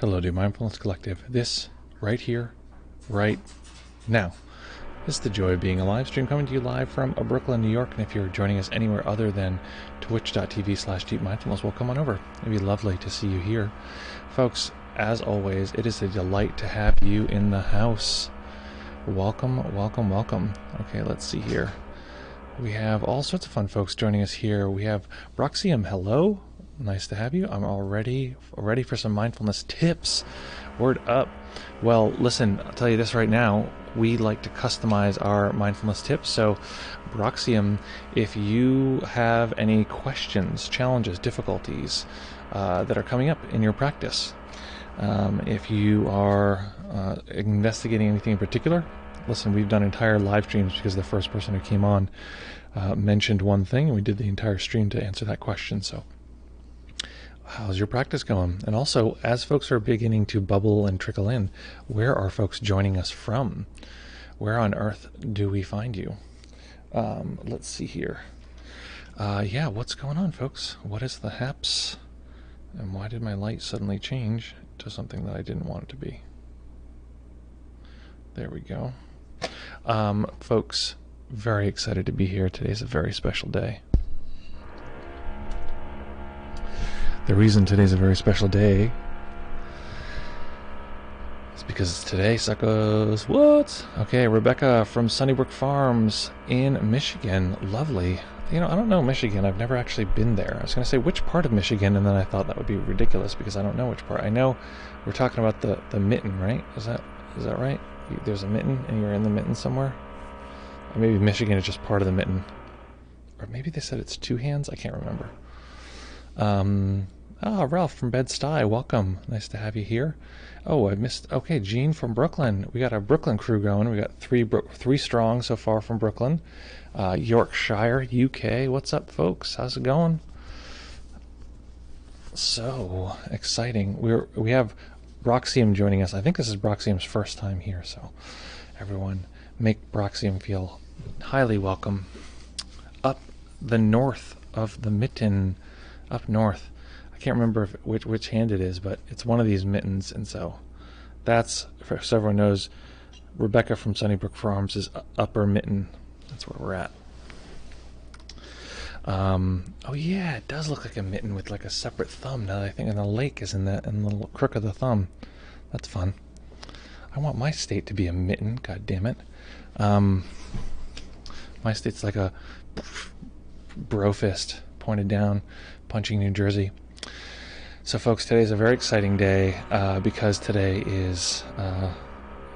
Hello to Mindfulness Collective. This right here, right now, is the joy of being a live stream coming to you live from Brooklyn, New York. And if you're joining us anywhere other than twitch.tv/deepmindfulness, well, come on over. It'd be lovely to see you here. Folks, as always, it is a delight to have you in the house. Welcome, welcome, welcome. Okay, let's see here. We have all sorts of fun folks joining us here. We have Broxium. Hello. Nice to have you. I'm already ready for some mindfulness tips. Word up. Well, listen, I'll tell you this right now. We like to customize our mindfulness tips. So, Broxium, if you have any questions, challenges, difficulties that are coming up in your practice, if you are investigating anything in particular, listen, we've done entire live streams because the first person who came on mentioned one thing, and we did the entire stream to answer that question. So, how's your practice going? And also, as folks are beginning to bubble and trickle in, where are folks joining us from? Where on earth do we find you? Let's see here. Yeah, what's going on, folks? What is the haps? And why did my light suddenly change to something that I didn't want it to be? There we go. Folks, very excited to be here. Today's a very special day. The reason today's a very special day is because it's today, suckers. What? Okay, Rebecca from Sunnybrook Farms in Michigan. Lovely. You know, I don't know Michigan. I've never actually been there. I was going to say which part of Michigan, and then I thought that would be ridiculous because I don't know which part. I know we're talking about the mitten, right? Is that right? There's a mitten, and you're in the mitten somewhere? Or maybe Michigan is just part of the mitten. Or maybe they said it's two hands? I can't remember. Ralph from Bed-Stuy, welcome. Nice to have you here. Oh, I missed. Okay, Jean from Brooklyn. We got a Brooklyn crew going. We got three strong so far from Brooklyn. Yorkshire, UK. What's up, folks? How's it going? So exciting. We have Broxium joining us. I think this is Broxium's first time here, so everyone make Broxium feel highly welcome. Up the north of the mitten, up north. I can't remember which hand it is, but it's one of these mittens, and so that's, so everyone knows, Rebecca from Sunnybrook Farms is upper mitten. That's where we're at. Oh yeah, it does look like a mitten with like a separate thumb now that I think, and the lake is in the little crook of the thumb. That's fun. I want my state to be a mitten, god damn it. My state's like a bro fist pointed down, punching New Jersey. So folks, today's a very exciting day because today is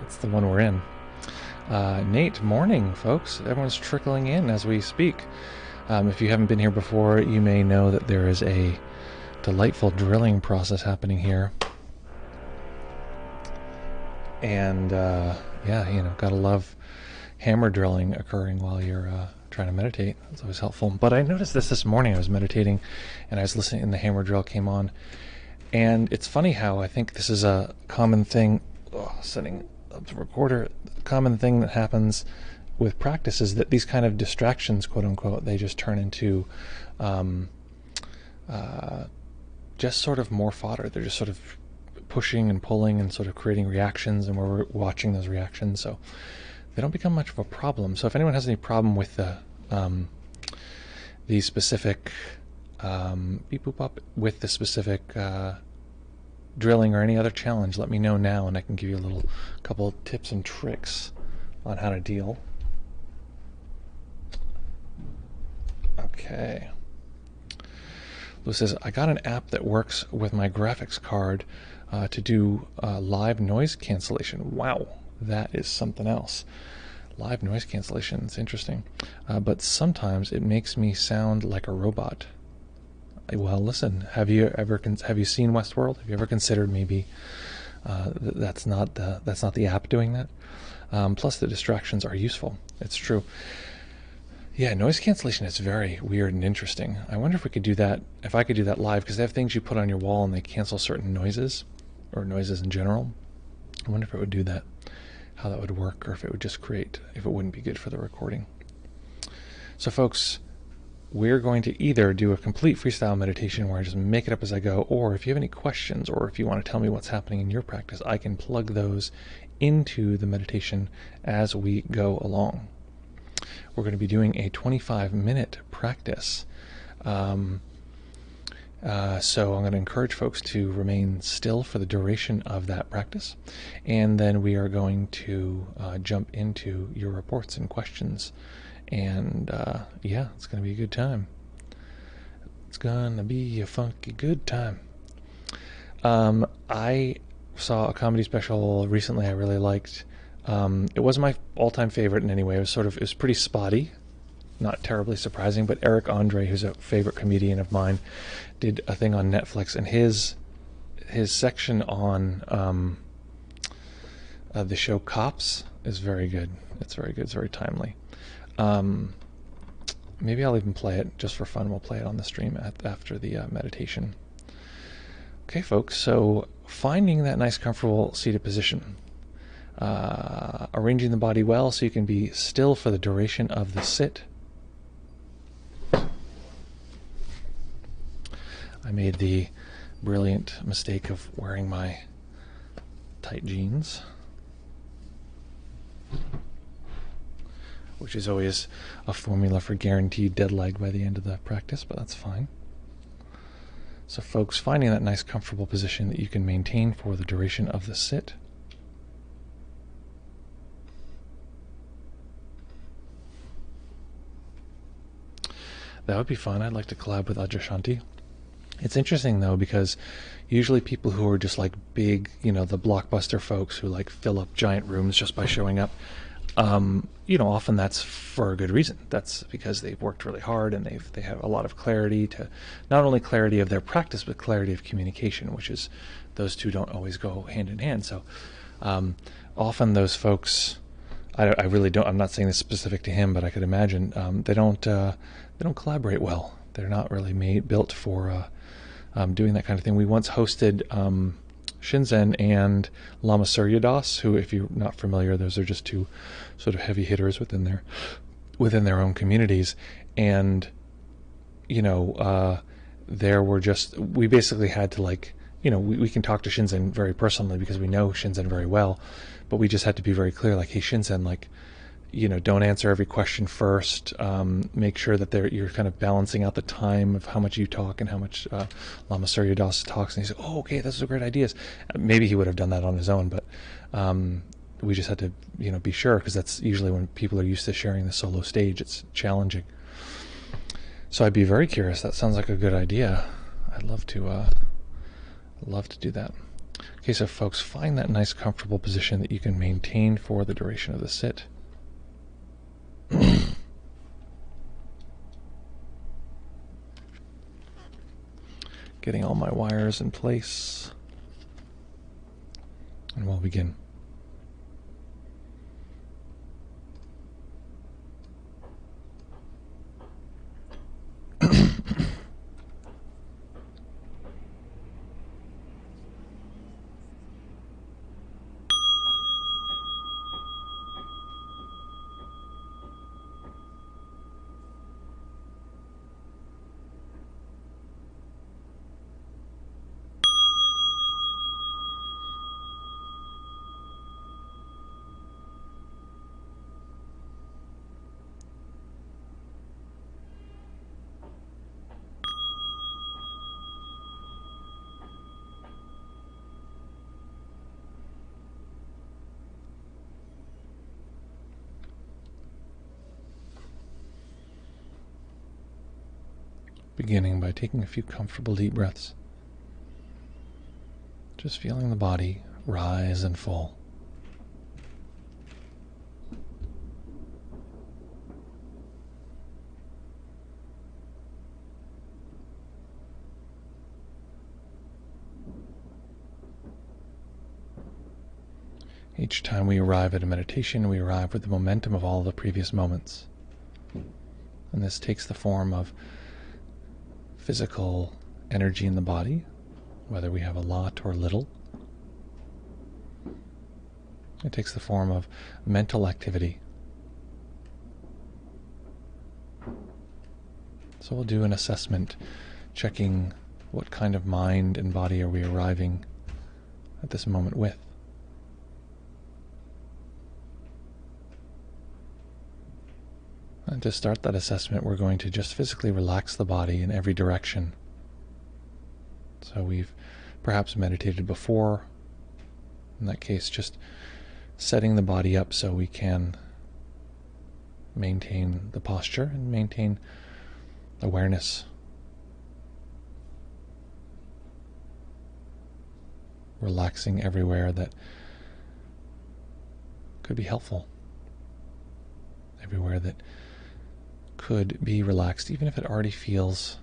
it's the one we're in. Nate, morning, folks. Everyone's trickling in as we speak. If you haven't been here before, you may know that there is a delightful drilling process happening here. And yeah, you know, gotta love hammer drilling occurring while you're trying to meditate. It's always helpful. But I noticed this morning. I was meditating and I was listening, and the hammer drill came on. And it's funny how I think this is a common thing. Setting up the recorder. A common thing that happens with practice is that these kind of distractions, quote unquote, they just turn into just sort of more fodder. They're just sort of pushing and pulling and sort of creating reactions, and we're watching those reactions. So they don't become much of a problem. So if anyone has any problem with the specific beep boop up with the specific drilling or any other challenge, let me know now, and I can give you a couple tips and tricks on how to deal. Okay. Lou says, I got an app that works with my graphics card to do live noise cancellation. Wow, that is something else. Live noise cancellation, it's interesting. But sometimes it makes me sound like a robot. Well, listen, have you seen Westworld? Have you ever considered maybe that's not the app doing that? Plus the distractions are useful. It's true. Yeah, noise cancellation is very weird and interesting. I wonder if we could do that, if I could do that live, because they have things you put on your wall and they cancel certain noises, or noises in general. I wonder if it would do that, how that would work, or if it would just if it wouldn't be good for the recording. So folks, we're going to either do a complete freestyle meditation where I just make it up as I go, or if you have any questions or if you want to tell me what's happening in your practice, I can plug those into the meditation as we go along. We're going to be doing a 25-minute practice. So I'm going to encourage folks to remain still for the duration of that practice, and then we are going to jump into your reports and questions. And yeah, it's going to be a good time. It's going to be a funky good time. I saw a comedy special recently I really liked. It wasn't my all-time favorite in any way. It was pretty spotty, not terribly surprising, but Eric Andre, who's a favorite comedian of mine, did a thing on Netflix, and his section on the show Cops is very good. It's very good. It's very timely. Maybe I'll even play it just for fun. We'll play it on the stream after the meditation. Okay, folks, so finding that nice, comfortable seated position. Arranging the body well so you can be still for the duration of the sit. I made the brilliant mistake of wearing my tight jeans, which is always a formula for guaranteed dead leg by the end of the practice, but that's fine. So folks, finding that nice comfortable position that you can maintain for the duration of the sit. That would be fun. I'd like to collab with Adyashanti. It's interesting though, because usually people who are just like big, the blockbuster folks who like fill up giant rooms just by showing up, often that's for a good reason. That's because they've worked really hard and they have a lot of clarity, to not only clarity of their practice, but clarity of communication, which is, those two don't always go hand in hand. So often those folks, I really don't, I'm not saying this specific to him, but I could imagine they don't collaborate well. They're not really built for doing that kind of thing. We once hosted Shinzen and Lama Surya Das, who, if you're not familiar, those are just two sort of heavy hitters within their own communities. And there were just, we basically had to we can talk to Shinzen very personally because we know Shinzen very well, but we just had to be very clear, like, hey Shinzen, don't answer every question first. Make sure that you're kind of balancing out the time of how much you talk and how much Lama Surya Das talks. And he said, "Oh, okay, those are great ideas." Maybe he would have done that on his own, but we just had to, be sure, because that's usually when people are used to sharing the solo stage. It's challenging. So I'd be very curious. That sounds like a good idea. I'd love to do that. Okay, so folks, find that nice, comfortable position that you can maintain for the duration of the sit. Getting all my wires in place, and we'll begin. Beginning by taking a few comfortable deep breaths. Just feeling the body rise and fall. Each time we arrive at a meditation, we arrive with the momentum of all the previous moments. And this takes the form of physical energy in the body, whether we have a lot or little. It takes the form of mental activity. So we'll do an assessment, checking what kind of mind and body are we arriving at this moment with. And to start that assessment, we're going to just physically relax the body in every direction. So we've perhaps meditated before. In that case, just setting the body up so we can maintain the posture and maintain awareness. Relaxing everywhere that could be helpful. Everywhere that could be relaxed, even if it already feels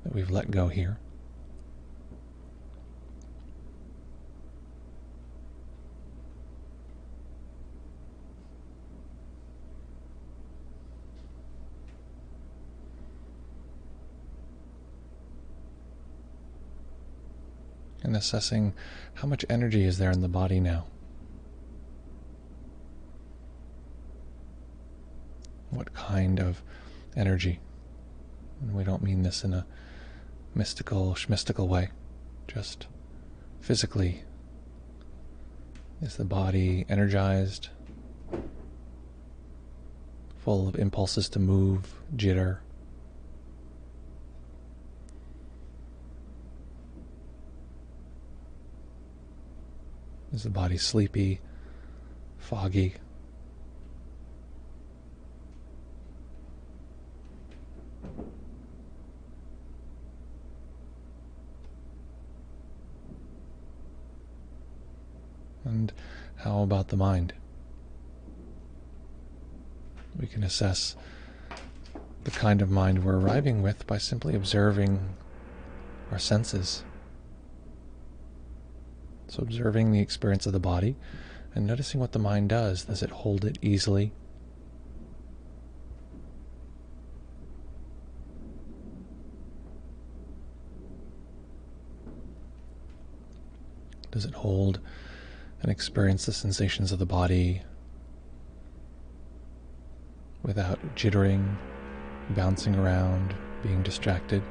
that we've let go here. And assessing how much energy is there in the body now. What kind of energy? And we don't mean this in a mystical, schmystical way. Just physically. Is the body energized? Full of impulses to move, jitter? Is the body sleepy, foggy? And how about the mind? We can assess the kind of mind we're arriving with by simply observing our senses. So observing the experience of the body and noticing what the mind does. Does it hold it easily? Does it hold and experience the sensations of the body without jittering, bouncing around, being distracted?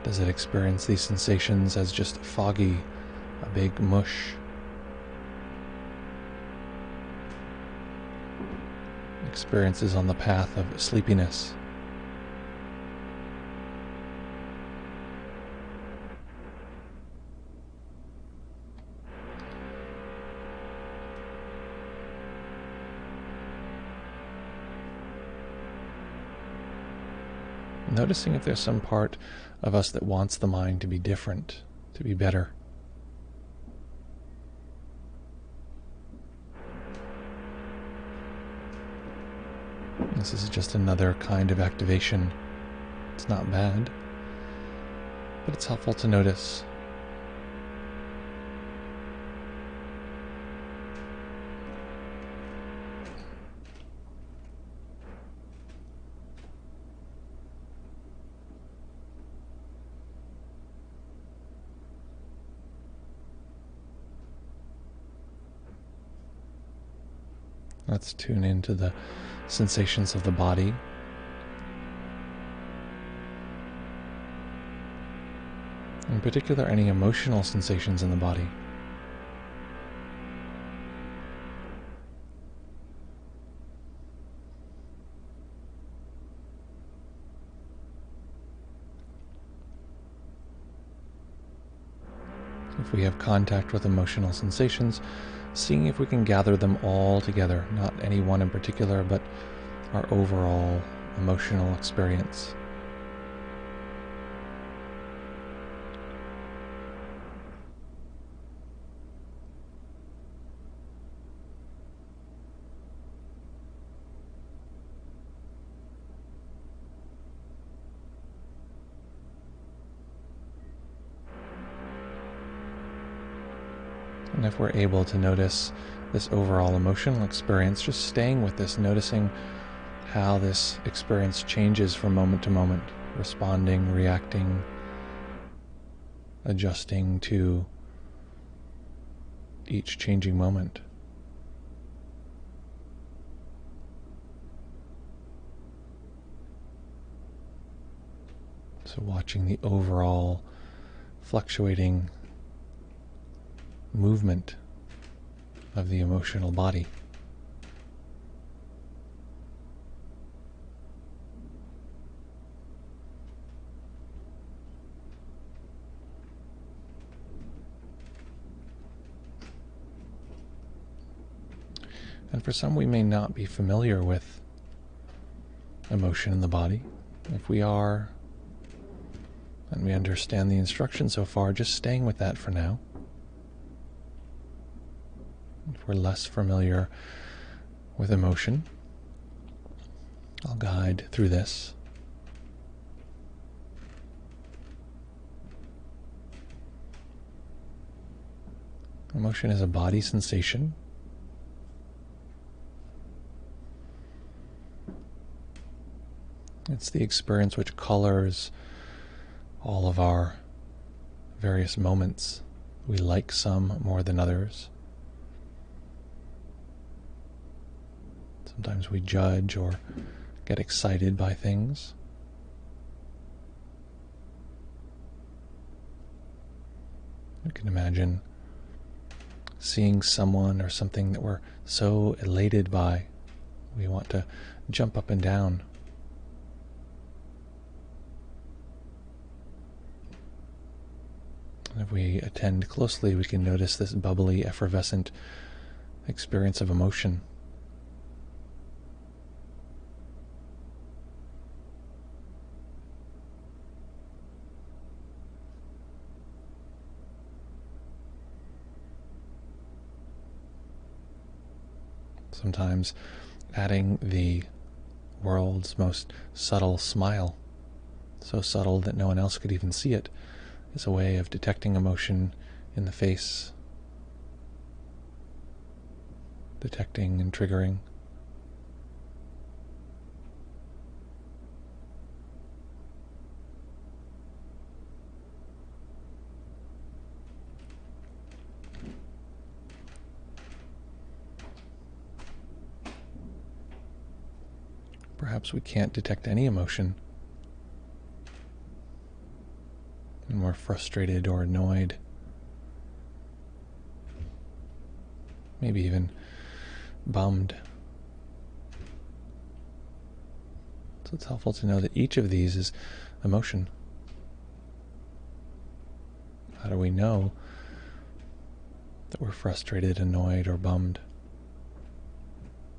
Does it experience these sensations as just foggy, a big mush? Experiences on the path of sleepiness? Noticing if there's some part of us that wants the mind to be different, to be better. This is just another kind of activation. It's not bad, but it's helpful to notice. Let's tune into the sensations of the body. In particular, any emotional sensations in the body. If we have contact with emotional sensations, seeing if we can gather them all together, not any one in particular, but our overall emotional experience. And if we're able to notice this overall emotional experience, just staying with this, noticing how this experience changes from moment to moment. responding, reacting, adjusting to each changing moment. So watching the overall fluctuating movement of the emotional body. And for some, we may not be familiar with emotion in the body. If we are, and we understand the instruction so far, just staying with that for now. If we're less familiar with emotion, I'll guide through this. Emotion is a body sensation. It's the experience which colors all of our various moments. We like some more than others. Sometimes we judge or get excited by things. You can imagine seeing someone or something that we're so elated by. We want to jump up and down. And if we attend closely, we can notice this bubbly, effervescent experience of emotion. Sometimes adding the world's most subtle smile, so subtle that no one else could even see it, is a way of detecting emotion in the face, detecting and triggering. Perhaps we can't detect any emotion, and we're frustrated or annoyed, maybe even bummed. So it's helpful to know that each of these is emotion. How do we know that we're frustrated, annoyed, or bummed?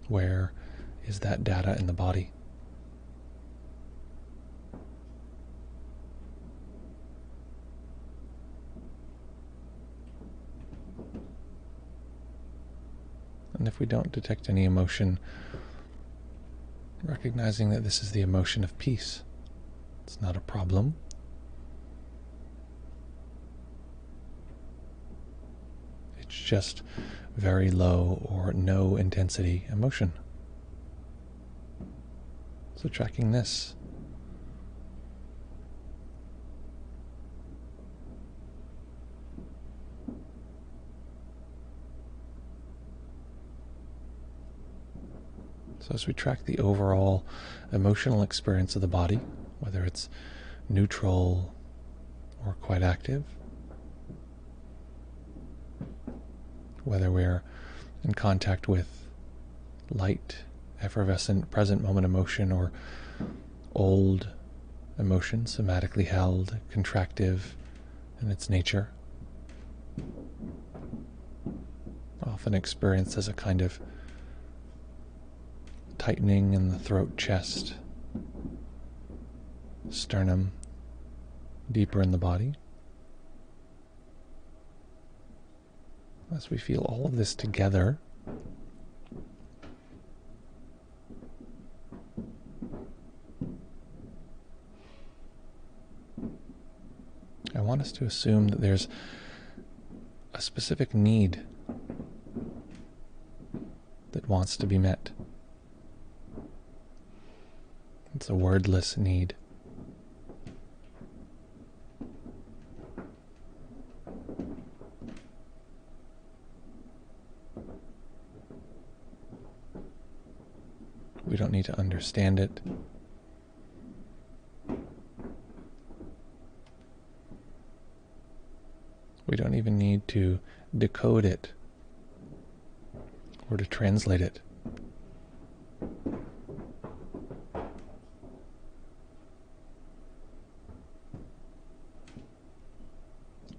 Where is that data in the body? And if we don't detect any emotion, recognizing that this is the emotion of peace. It's not a problem. It's just very low or no intensity emotion. So tracking this. So as we track the overall emotional experience of the body, whether it's neutral or quite active, whether we're in contact with light, effervescent, present moment emotion or old emotion, somatically held, contractive in its nature, often experienced as a kind of tightening in the throat, chest, sternum, deeper in the body. As we feel all of this together, I want us to assume that there's a specific need that wants to be met. It's a wordless need. We don't need to understand it. We don't even need to decode it or to translate it.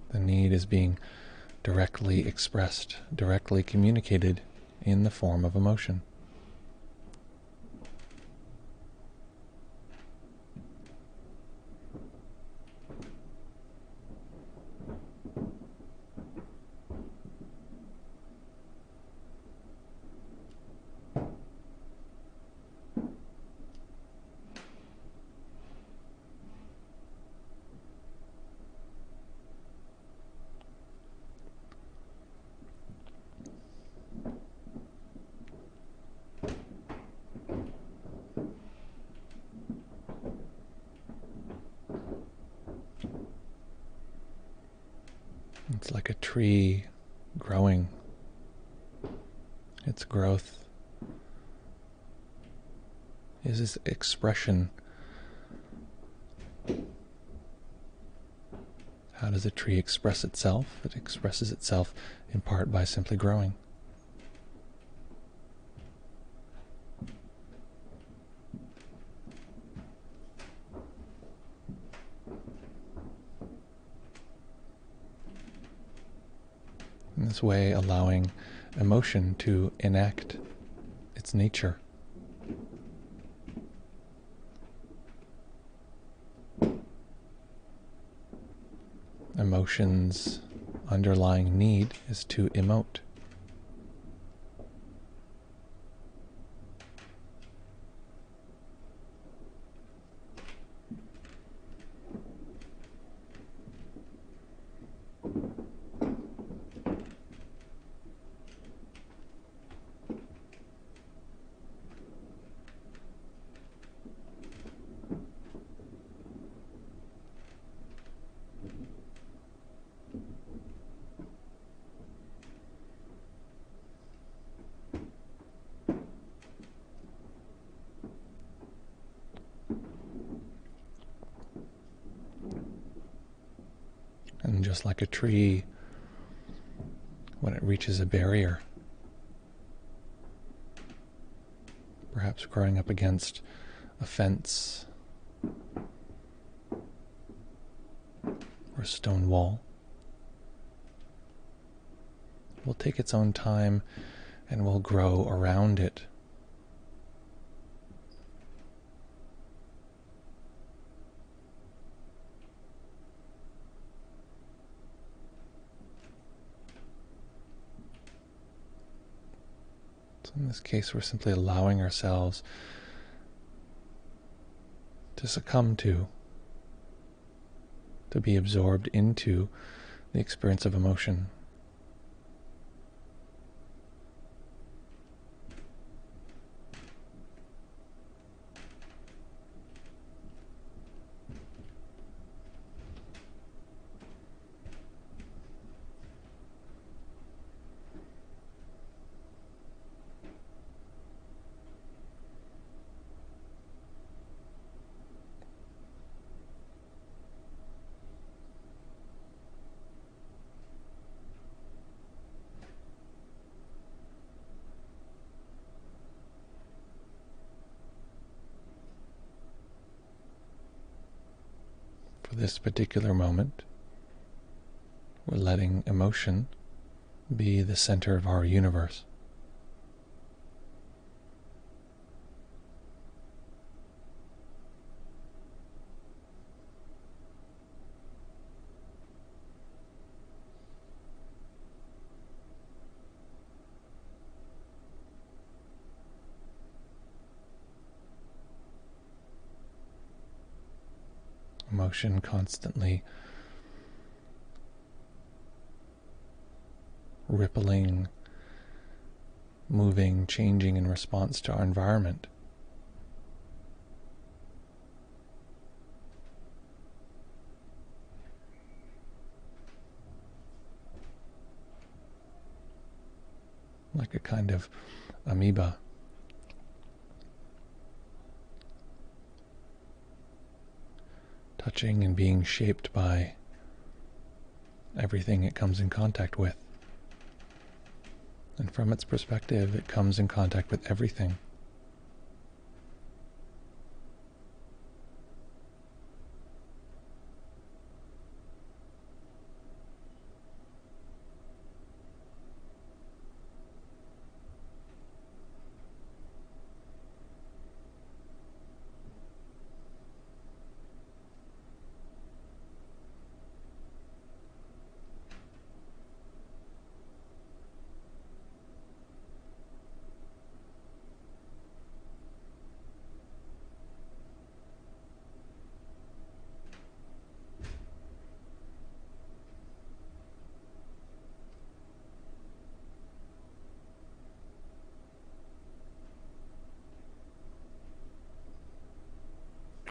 The need is being directly expressed, directly communicated in the form of emotion. It's like a tree growing. Its growth is this expression. How does a tree express itself? It expresses itself in part by simply growing. In this way, allowing emotion to enact its nature. Emotion's underlying need is to emote. And just like a tree, when it reaches a barrier, perhaps growing up against a fence or a stone wall, will take its own time and will grow around it. So in this case, we're simply allowing ourselves to succumb to be absorbed into the experience of emotion. For this particular moment, we're letting emotion be the center of our universe. Emotion constantly rippling, moving, changing in response to our environment. Like a kind of amoeba. touching and being shaped by everything it comes in contact with. And from its perspective, it comes in contact with everything.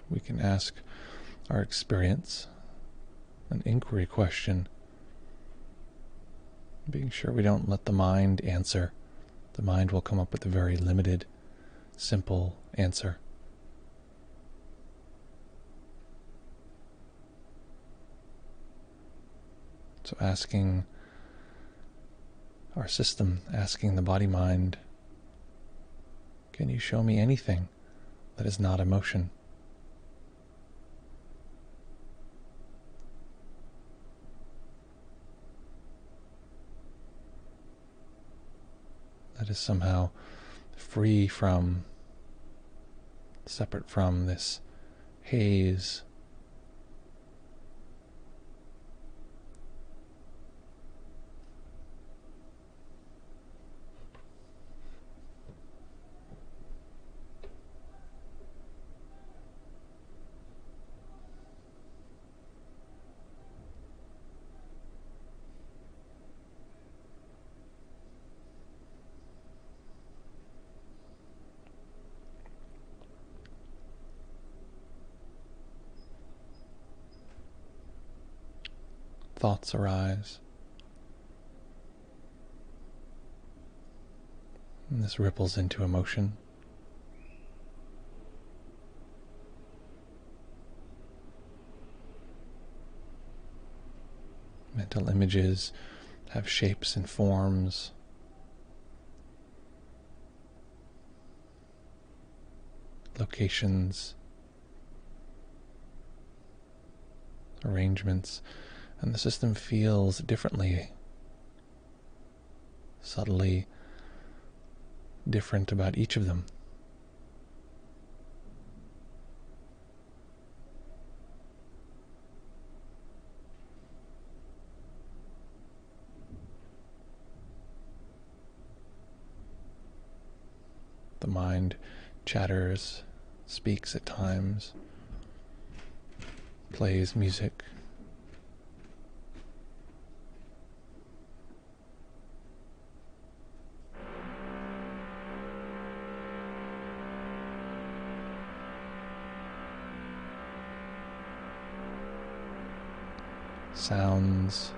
We can ask our experience an inquiry question, being sure we don't let the mind answer. The mind will come up with a very limited, simple answer. So asking our system, asking the body-mind, can you show me anything that is not emotion? That is somehow free from, separate from this haze. Thoughts arise, and this ripples into emotion. Mental images have shapes and forms. Locations, arrangements, and the system feels differently, subtly different about each of them. The mind chatters, speaks at times, plays music. Sounds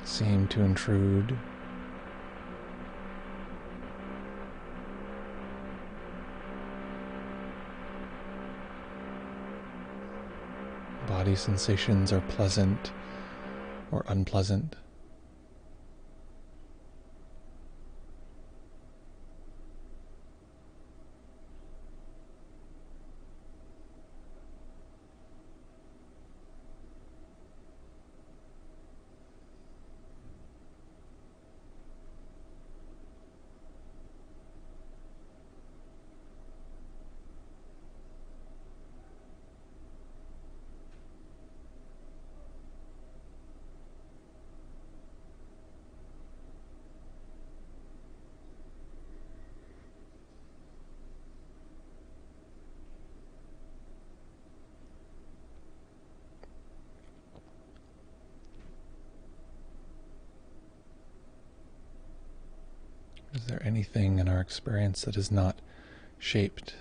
seem to intrude. Body sensations are pleasant or unpleasant. Is there anything in our experience that is not shaped,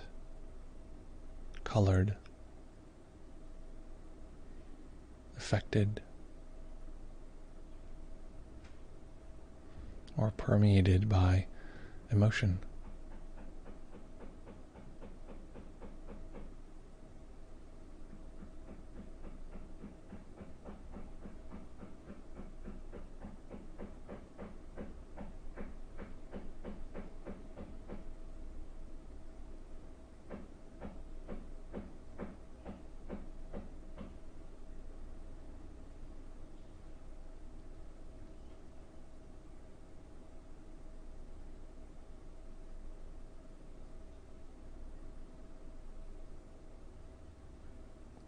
colored, affected, or permeated by emotion?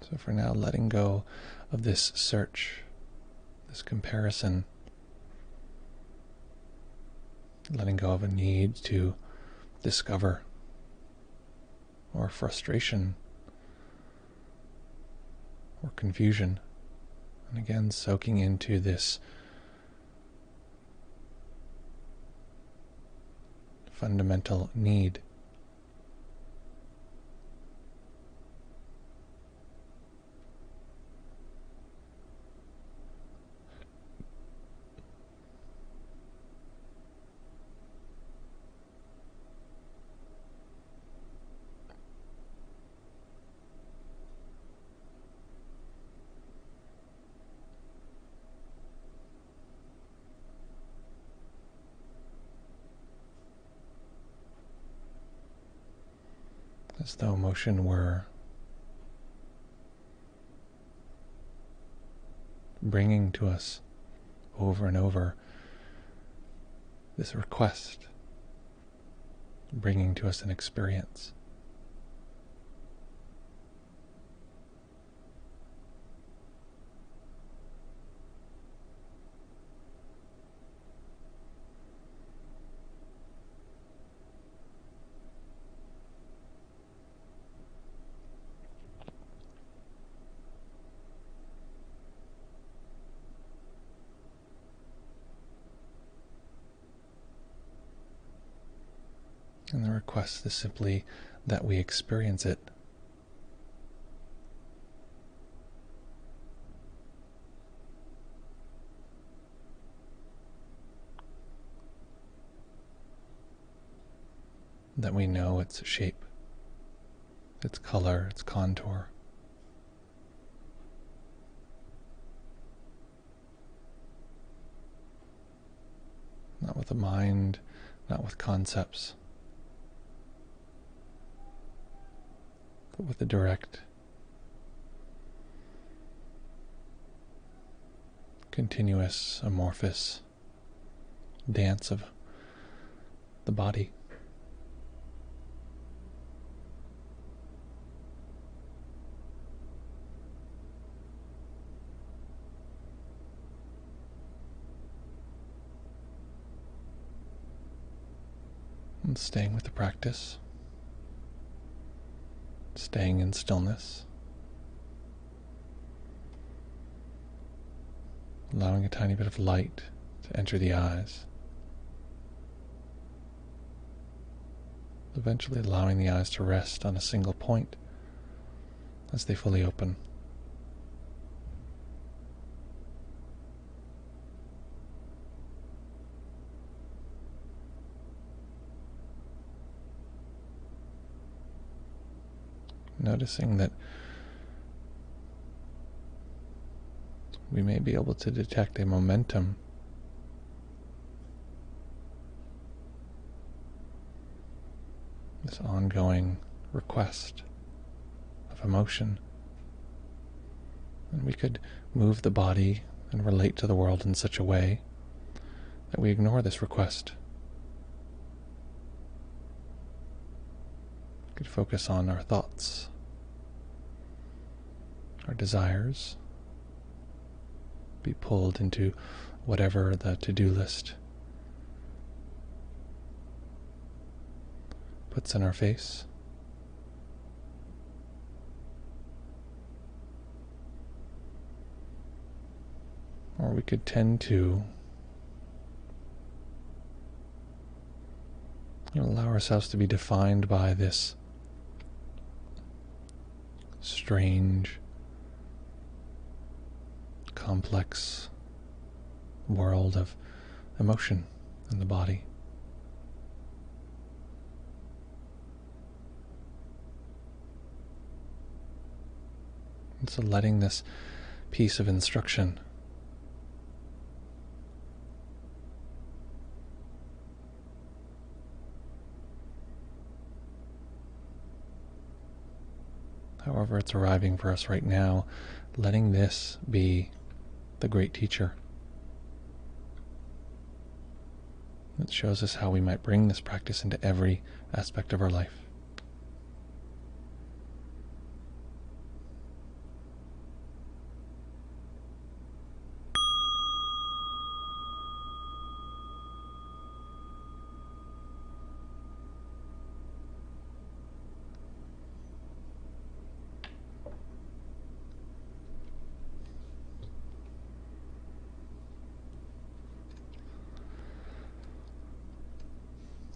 So for now, letting go of this search, this comparison, letting go of a need to discover, or frustration, or confusion. And again, soaking into this fundamental need. As though emotion were bringing to us over and over this request, bringing to us an experience. And the request is simply that we experience it. That we know its shape, its color, its contour. Not with the mind, not with concepts, but with the direct, continuous, amorphous dance of the body. And staying with the practice, staying in stillness, allowing a tiny bit of light to enter the eyes, eventually allowing the eyes to rest on a single point as they fully open. Noticing that we may be able to detect a momentum this ongoing request of emotion. And we could move the body and relate to the world in such a way that we ignore this request. We could focus on our thoughts, our desires, be pulled into whatever the to-do list puts in our face. Or we could tend to allow ourselves to be defined by this strange, complex world of emotion in the body. And so letting this piece of instruction however it's arriving for us right now, letting this be the great teacher that shows us how we might bring this practice into every aspect of our life.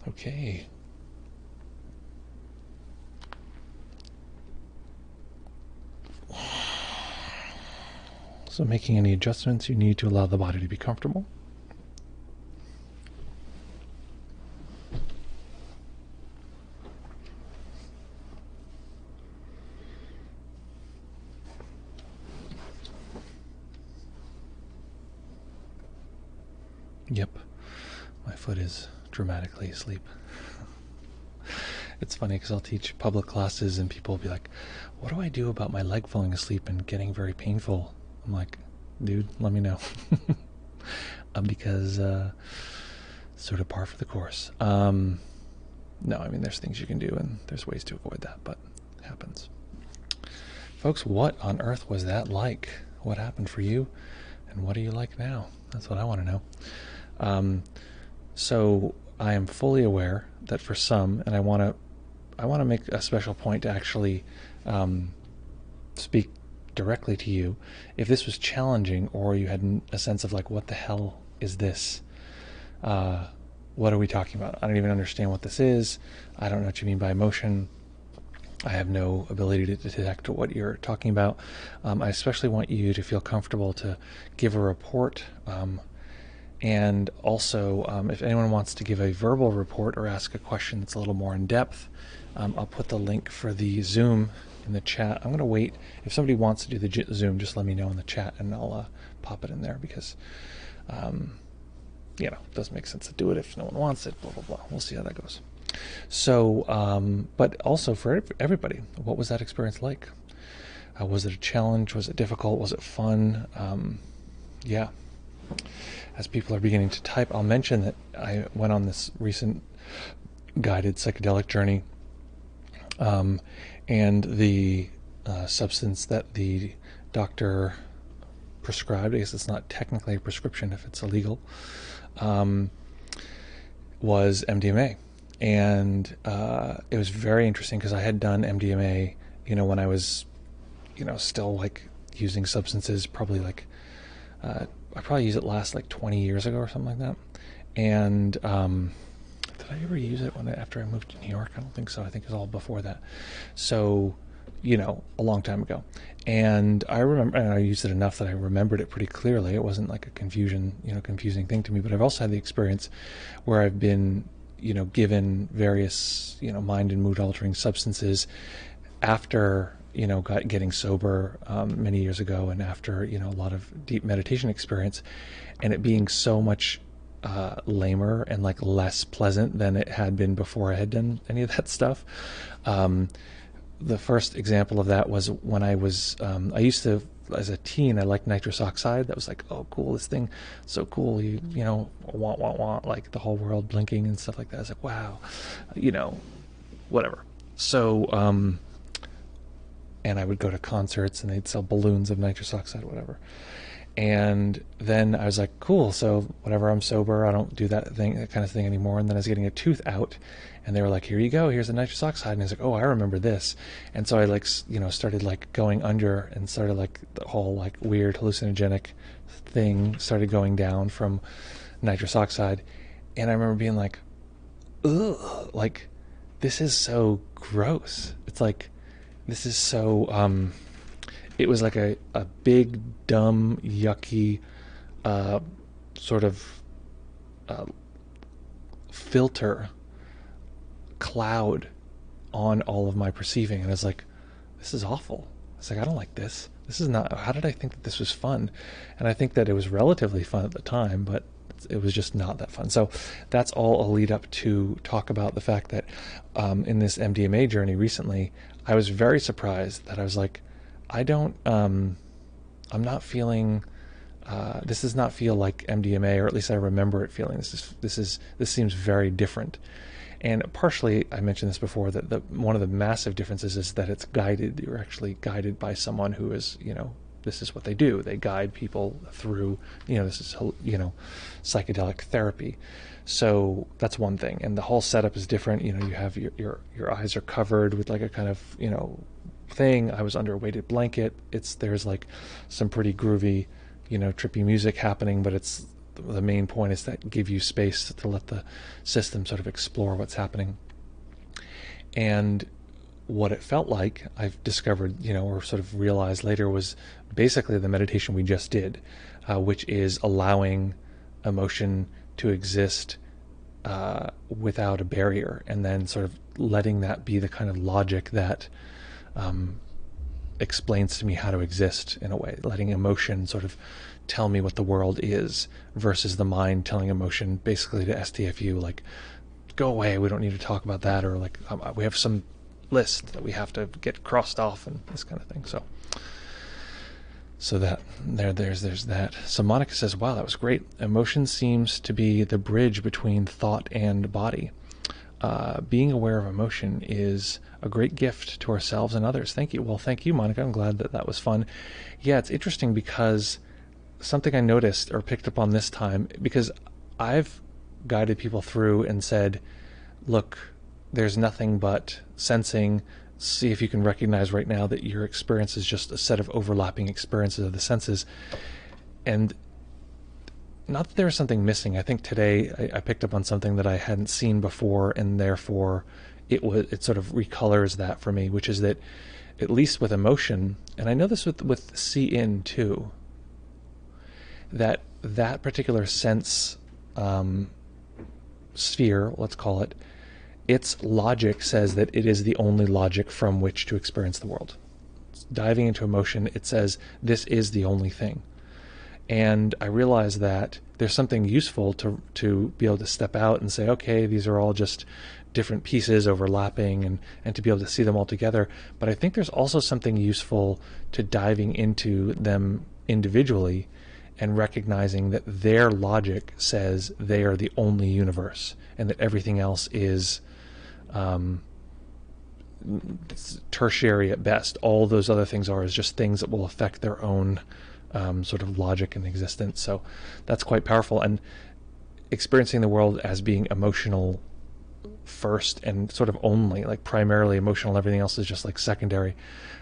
Okay. So making any adjustments you need to allow the body to be comfortable. Yep, my foot is dramatically asleep. It's funny because I'll teach public classes and people will be like, what do I do about my leg falling asleep and getting very painful? I'm like, dude, let me know. Because sort of par for the course. No, I mean, there's things you can do and there's ways to avoid that, but it happens. Folks, what on earth was that like? What happened for you? And what are you like now? That's what I want to know. So I am fully aware that for some, and I want to make a special point to actually speak directly to you. If this was challenging, or you had a sense of like, what the hell is this? What are we talking about? I don't even understand what this is. I don't know what you mean by emotion. I have no ability to detect what you're talking about. I especially want you to feel comfortable to give a report. And also, if anyone wants to give a verbal report or ask a question that's a little more in depth, I'll put the link for the Zoom in the chat. I'm going to wait. If somebody wants to do the Zoom, just let me know in the chat and I'll pop it in there because, it doesn't make sense to do it if no one wants it, blah, blah, blah. We'll see how that goes. So, but also for everybody, what was that experience like? Was it a challenge? Was it difficult? Was it fun? Yeah. As people are beginning to type, I'll mention that I went on this recent guided psychedelic journey, and the substance that the doctor prescribed, I guess it's not technically a prescription if it's illegal, was MDMA. And it was very interesting because I had done MDMA, when I was, still like using substances, probably like, I probably used it last like 20 years ago or something like that. And did I ever use it after I moved to New York? I don't think so. I think it was all before that. So, a long time ago. And I remember, and I used it enough that I remembered it pretty clearly. It wasn't like a confusing thing to me. But I've also had the experience where I've been, given various, mind and mood altering substances after, getting sober many years ago, and after, a lot of deep meditation experience, and it being so much lamer and like less pleasant than it had been before I had done any of that stuff. The first example of that was when I was, I used to, as a teen, I liked nitrous oxide. That was like, oh, cool, this thing, so cool. Want, like the whole world blinking and stuff like that. I was like, wow, whatever. So, and I would go to concerts and they'd sell balloons of nitrous oxide, whatever. And then I was like, cool, so whatever, I'm sober, I don't do that kind of thing anymore. And then I was getting a tooth out and they were like, here you go, here's the nitrous oxide. And I was like, oh, I remember this. And so I like, started like going under and started like the whole like weird hallucinogenic thing started going down from nitrous oxide. And I remember being like, ugh, like this is so gross. It's like, this is so, it was like a big, dumb, yucky sort of filter cloud on all of my perceiving. And I was like, this is awful. It's like, I don't like this. This is not, how did I think that this was fun? And I think that it was relatively fun at the time, but it was just not that fun. So that's all a lead up to talk about the fact that in this MDMA journey recently, I was very surprised that I was like, I'm not feeling, this does not feel like MDMA, or at least I remember it feeling. This seems very different. And partially, I mentioned this before, that one of the massive differences is that it's guided. You're actually guided by someone who is, this is what they do. They guide people through, this is, psychedelic therapy. So that's one thing. And the whole setup is different. You have your eyes are covered with like a kind of, thing. I was under a weighted blanket. There's like some pretty groovy, trippy music happening, but it's the main point is that give you space to let the system sort of explore what's happening. And what it felt like, I've discovered, or sort of realized later, was basically the meditation we just did, which is allowing emotion to exist without a barrier, and then sort of letting that be the kind of logic that explains to me how to exist, in a way, letting emotion sort of tell me what the world is, versus the mind telling emotion basically to STFU, like, go away, we don't need to talk about that, or like, we have some list that we have to get crossed off, and this kind of thing. So that there's that. So Monica says, wow, that was great. Emotion seems to be the bridge between thought and body. Being aware of emotion is a great gift to ourselves and others. Thank you. Well, thank you, Monica. I'm glad that was fun. Yeah, it's interesting because something I noticed or picked up on this time, because I've guided people through and said, look, there's nothing but sensing. See if you can recognize right now that your experience is just a set of overlapping experiences of the senses. And not that there's something missing. I think today I picked up on something that I hadn't seen before, and therefore it sort of recolors that for me, which is that, at least with emotion, and I know this with see-in too, that particular sense sphere, let's call it, its logic says that it is the only logic from which to experience the world. Diving into emotion, it says this is the only thing. And I realize that there's something useful to be able to step out and say, okay, these are all just different pieces overlapping, and to be able to see them all together. But I think there's also something useful to diving into them individually and recognizing that their logic says they are the only universe, and that everything else is tertiary at best. All those other things are is just things that will affect their own sort of logic and existence. So that's quite powerful. And experiencing the world as being emotional first and sort of only, like primarily emotional, everything else is just like secondary.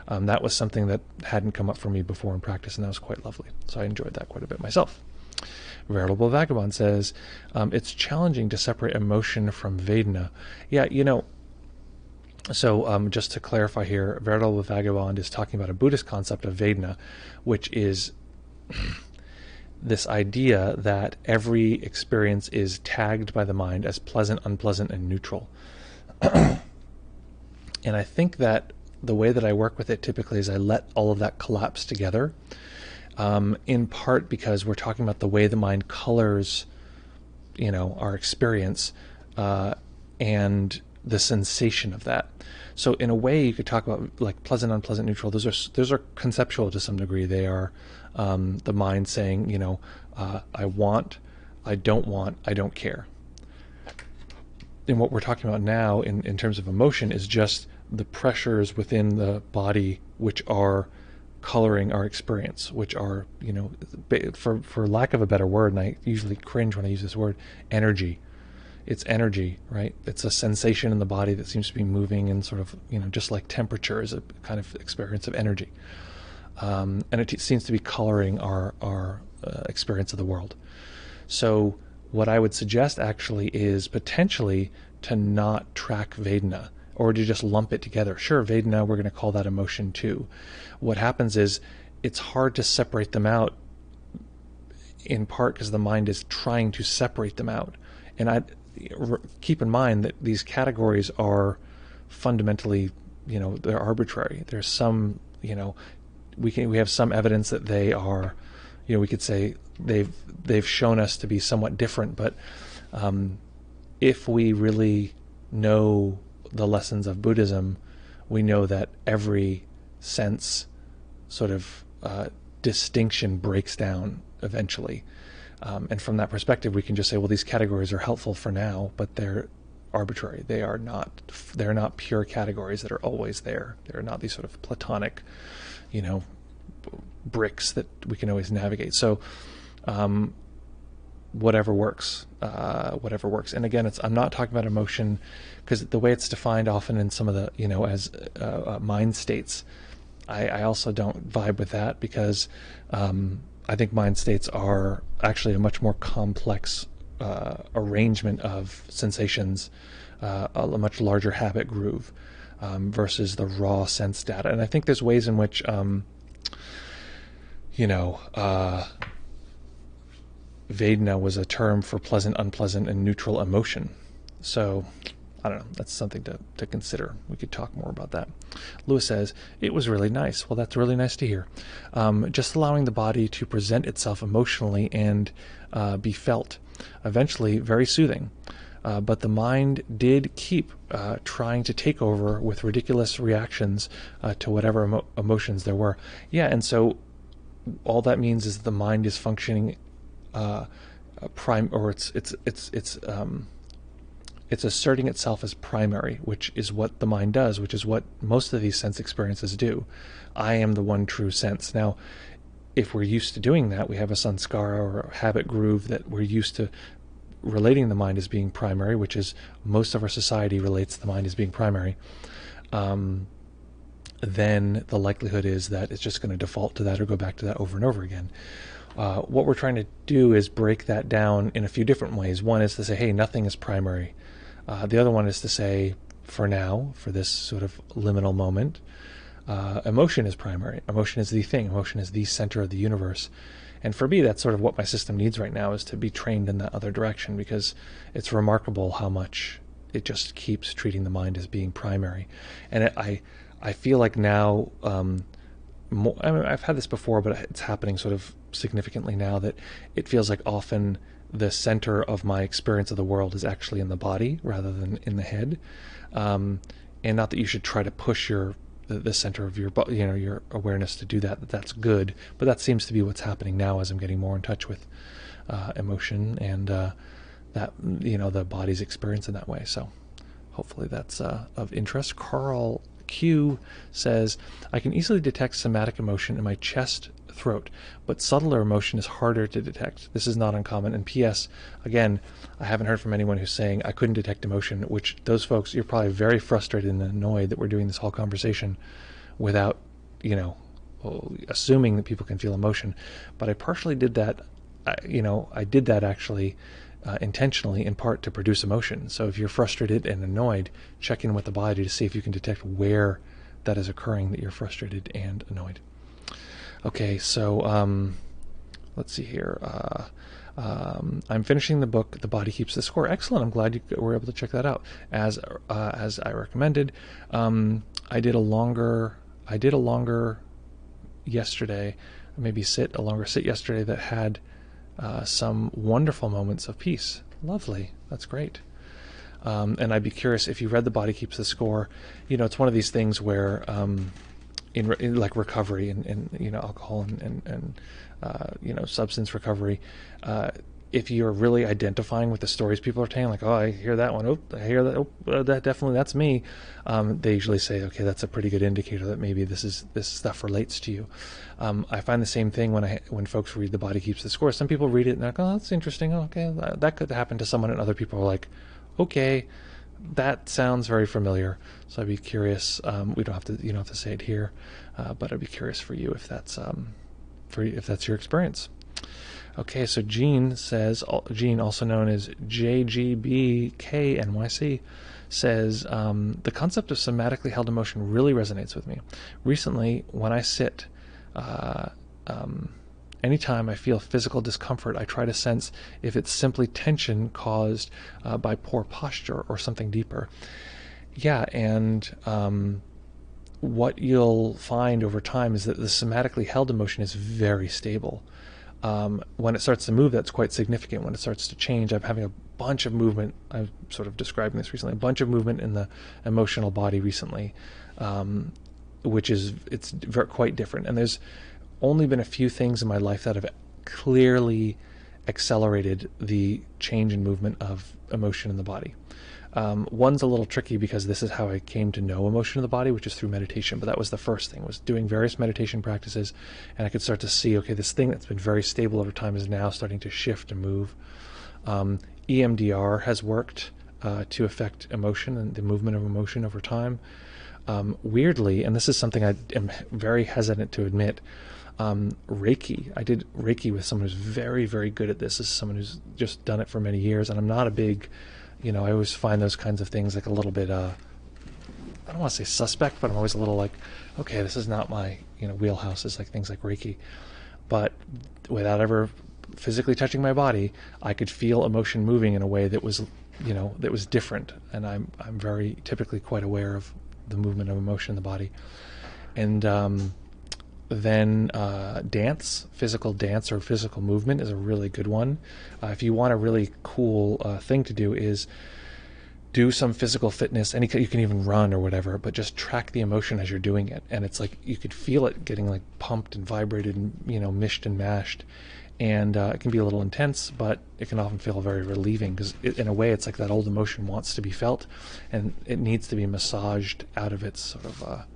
That was something that hadn't come up for me before in practice, and that was quite lovely. So I enjoyed that quite a bit myself. Veritable Vagabond says, it's challenging to separate emotion from vedana. Yeah, so just to clarify here, Veritable Vagabond is talking about a Buddhist concept of vedana, which is this idea that every experience is tagged by the mind as pleasant, unpleasant, and neutral. And I think that the way that I work with it typically is I let all of that collapse together, in part because we're talking about the way the mind colors, our experience, and the sensation of that. So in a way, you could talk about like pleasant, unpleasant, neutral. Those are conceptual to some degree. They are the mind saying, I want, I don't want, I don't care. And what we're talking about now in terms of emotion is just the pressures within the body which are coloring our experience, which are, for lack of a better word, and I usually cringe when I use this word, energy. It's energy, right? It's a sensation in the body that seems to be moving, and sort of, just like temperature is a kind of experience of energy. And it seems to be coloring our experience of the world. So what I would suggest actually is potentially to not track vedana, or to just lump it together. Sure, vedana, we're going to call that emotion too. What happens is it's hard to separate them out, in part because the mind is trying to separate them out. And keep in mind that these categories are fundamentally, they're arbitrary. There's some, we have some evidence that they are, we could say they've shown us to be somewhat different, but if we really know the lessons of Buddhism, we know that every sense sort of distinction breaks down eventually. And from that perspective, we can just say, well, these categories are helpful for now, but they're arbitrary. They're not pure categories that are always there. They're not these sort of platonic, bricks that we can always navigate. So whatever works. And again, I'm not talking about emotion, because the way it's defined often in some of the, as mind states, I also don't vibe with that, because I think mind states are actually a much more complex arrangement of sensations, a much larger habit groove, versus the raw sense data. And I think there's ways in which, vedana was a term for pleasant, unpleasant, and neutral emotion. So, I don't know, that's something to consider. We could talk more about that. Lewis says, it was really nice. Well, that's really nice to hear. Just allowing the body to present itself emotionally and be felt. Eventually, very soothing. But the mind did keep trying to take over with ridiculous reactions to whatever emotions there were. Yeah, and so all that means is the mind is functioning it's asserting itself as primary, which is what the mind does, which is what most of these sense experiences do. I am the one true sense. Now, if we're used to doing that, we have a sanskara or a habit groove that we're used to relating the mind as being primary, which is most of our society relates the mind as being primary, then the likelihood is that it's just going to default to that or go back to that over and over again. What we're trying to do is break that down in a few different ways. One is to say, hey, nothing is primary. The other one is to say, for now, for this sort of liminal moment, emotion is primary. Emotion is the thing. Emotion is the center of the universe. And for me, that's sort of what my system needs right now, is to be trained in that other direction, because it's remarkable how much it just keeps treating the mind as being primary. And I feel like now, I've had this before, but it's happening sort of significantly now, that it feels like often the center of my experience of the world is actually in the body rather than in the head. And not that you should try to push the center of your your awareness to do that. That's good, but that seems to be what's happening now as I'm getting more in touch with emotion and that the body's experience in that way. So hopefully that's of interest. Carl Q says, I can easily detect somatic emotion in my chest, throat, but subtler emotion is harder to detect. This is not uncommon. And P.S., again, I haven't heard from anyone who's saying I couldn't detect emotion, which those folks, you're probably very frustrated and annoyed that we're doing this whole conversation without, assuming that people can feel emotion. But I partially did that, I did that actually intentionally, in part to produce emotion. So if you're frustrated and annoyed, check in with the body to see if you can detect where that is occurring, that you're frustrated and annoyed. Okay, so let's see here. I'm finishing the book, The Body Keeps the Score. Excellent. I'm glad you were able to check that out as I recommended. I did a longer yesterday, maybe a longer sit yesterday that had some wonderful moments of peace. Lovely. That's great. And I'd be curious if you read The Body Keeps the Score. It's one of these things where in like recovery and alcohol and substance recovery, if you're really identifying with the stories people are telling, like, oh, I hear that one, oh, I hear that, oh, that's me, they usually say, okay, that's a pretty good indicator that maybe this stuff relates to you. I find the same thing when folks read The Body Keeps the Score. Some people read it and they're like, oh, that's interesting, oh, okay, that could happen to someone, and other people are like, okay, that sounds very familiar. So I'd be curious. We don't have to, have to say it here, but I'd be curious for you if that's your experience. Okay, so Jean says, Jean, also known as JGBKNYC, says the concept of somatically held emotion really resonates with me. Recently, when I sit, anytime I feel physical discomfort, I try to sense if it's simply tension caused by poor posture or something deeper. Yeah, and what you'll find over time is that the somatically held emotion is very stable. When it starts to move, that's quite significant. When it starts to change, I'm having a bunch of movement. I'm sort of describing this recently. A bunch of movement in the emotional body recently, which is quite different. And there's only been a few things in my life that have clearly accelerated the change in movement of emotion in the body. One's a little tricky because this is how I came to know emotion in the body, which is through meditation. But that was the first thing, was doing various meditation practices, and I could start to see, okay, this thing that's been very stable over time is now starting to shift and move. EMDR has worked to affect emotion and the movement of emotion over time. Weirdly, and this is something I am very hesitant to admit, Reiki. I did Reiki with someone who's very, very good at this. This is someone who's just done it for many years, and I'm not a big, I always find those kinds of things like a little bit, I don't want to say suspect, but I'm always a little like, okay, this is not my, wheelhouse. Is like things like Reiki. But without ever physically touching my body, I could feel emotion moving in a way that was, that was different. And I'm very typically quite aware of the movement of emotion in the body. And then dance, physical dance or physical movement is a really good one. If you want a really cool thing to do is do some physical fitness, and you can even run or whatever, but just track the emotion as you're doing it. And it's like you could feel it getting like pumped and vibrated and, mished and mashed. And it can be a little intense, but it can often feel very relieving because in a way it's like that old emotion wants to be felt and it needs to be massaged out of its sort of